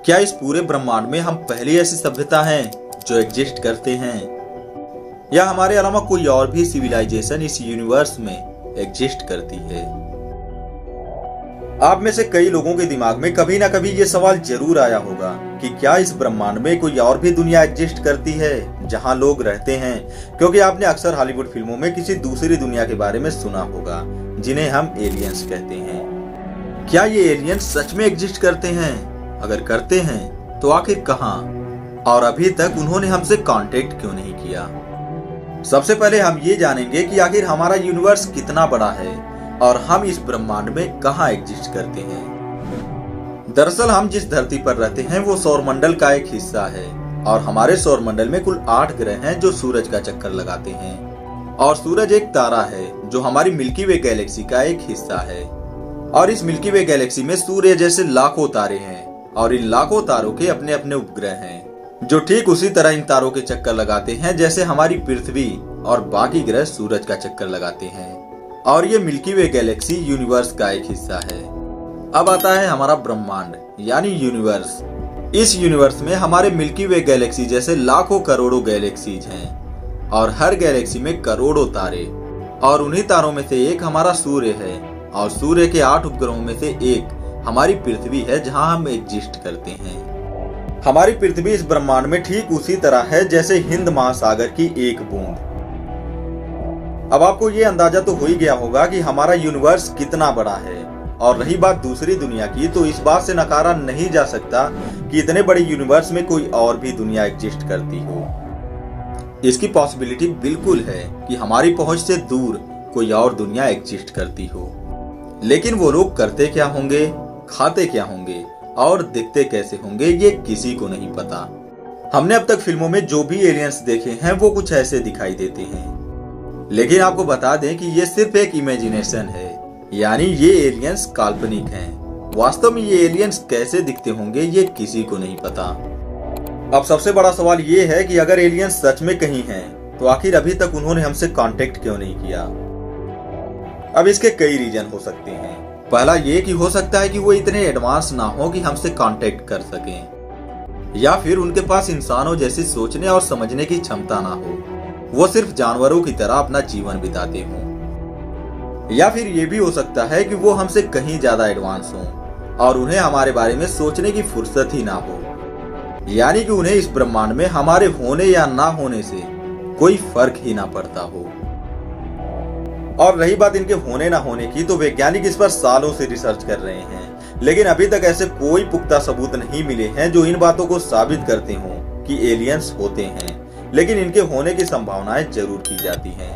क्या इस पूरे ब्रह्मांड में हम पहली ऐसी सभ्यता हैं जो एग्जिस्ट करते हैं, या हमारे अलावा कोई और भी सिविलाइजेशन इस यूनिवर्स में एग्जिस्ट करती है? आप में से कई लोगों के दिमाग में कभी ना कभी ये सवाल जरूर आया होगा कि क्या इस ब्रह्मांड में कोई और भी दुनिया एग्जिस्ट करती है जहां लोग रहते हैं, क्योंकि आपने अक्सर हॉलीवुड फिल्मों में किसी दूसरी दुनिया के बारे में सुना होगा जिन्हें हम एलियंस कहते हैं। क्या ये एलियंस सच में एग्जिस्ट करते हैं? अगर करते हैं तो आखिर कहां, और अभी तक उन्होंने हमसे कांटेक्ट क्यों नहीं किया? सबसे पहले हम ये जानेंगे कि आखिर हमारा यूनिवर्स कितना बड़ा है और हम इस ब्रह्मांड में कहां एग्जिस्ट करते हैं। दरअसल हम जिस धरती पर रहते हैं वो सौरमंडल का एक हिस्सा है, और हमारे सौरमंडल में कुल 8 ग्रह हैं जो सूरज का चक्कर लगाते हैं, और सूरज एक तारा है जो हमारी मिल्की वे गैलेक्सी का एक हिस्सा है। और इस मिल्की वे गैलेक्सी में सूर्य जैसे लाखों तारे हैं, और इन लाखों तारों के अपने अपने उपग्रह हैं जो ठीक उसी तरह इन तारों के चक्कर लगाते हैं जैसे हमारी पृथ्वी और बाकी ग्रह सूरज का चक्कर लगाते हैं। और ये मिल्की वे गैलेक्सी यूनिवर्स का एक हिस्सा है। अब आता है हमारा ब्रह्मांड यानी यूनिवर्स। इस यूनिवर्स में हमारे मिल्की वे गैलेक्सी जैसे लाखों करोड़ों गैलेक्सीज हैं, और हर गैलेक्सी में करोड़ों तारे, और उन्हीं तारों में से एक हमारा सूर्य है, और सूर्य के 8 उपग्रहों में से एक हमारी पृथ्वी है जहां हम एग्जिस्ट करते हैं। हमारी पृथ्वी इस ब्रह्मांड में ठीक उसी तरह है जैसे हिंद महासागर की एक बूंद। अब आपको ये अंदाजा तो हो ही गया होगा कि हमारा यूनिवर्स कितना बड़ा है। और रही बात दूसरी दुनिया की, तो इस बात से नकारा नहीं जा सकता कि इतने बड़े यूनिवर्स में कोई और भी दुनिया एग्जिस्ट करती हो। इसकी पॉसिबिलिटी बिल्कुल है कि हमारी पहुंच से दूर कोई और दुनिया एग्जिस्ट करती हो। लेकिन वो लोग करते क्या होंगे, खाते क्या होंगे और दिखते कैसे होंगे, ये किसी को नहीं पता। हमने अब तक फिल्मों में जो भी एलियंस देखे हैं वो कुछ ऐसे दिखाई देते हैं, लेकिन आपको बता दें कि ये सिर्फ एक इमेजिनेशन है, यानी ये एलियंस काल्पनिक हैं। वास्तव में ये एलियंस कैसे दिखते होंगे ये किसी को नहीं पता। अब सबसे बड़ा सवाल ये है कि अगर एलियंस सच में कहीं हैं, तो आखिर अभी तक उन्होंने हमसे कांटेक्ट क्यों नहीं किया? अब इसके कई रीजन हो सकते हैं। पहला ये कि हो सकता है कि वो इतने एडवांस ना हो कि हमसे कांटेक्ट कर सकें, या फिर उनके पास इंसानों जैसी सोचने और समझने की क्षमता ना हो, वो सिर्फ जानवरों की तरह अपना जीवन बिताते हों। या फिर ये भी हो सकता है कि वो हमसे कहीं ज्यादा एडवांस हों और उन्हें हमारे बारे में सोचने की फुर्सत ही ना हो, यानी कि उन्हें इस ब्रह्मांड में हमारे होने या ना होने से कोई फर्क ही ना पड़ता हो। और रही बात इनके होने ना होने की, तो वैज्ञानिक इस पर सालों से रिसर्च कर रहे हैं, लेकिन अभी तक ऐसे कोई पुख्ता सबूत नहीं मिले हैं जो इन बातों को साबित करते हों कि एलियंस होते हैं। लेकिन इनके होने की संभावनाएं जरूर की जाती हैं।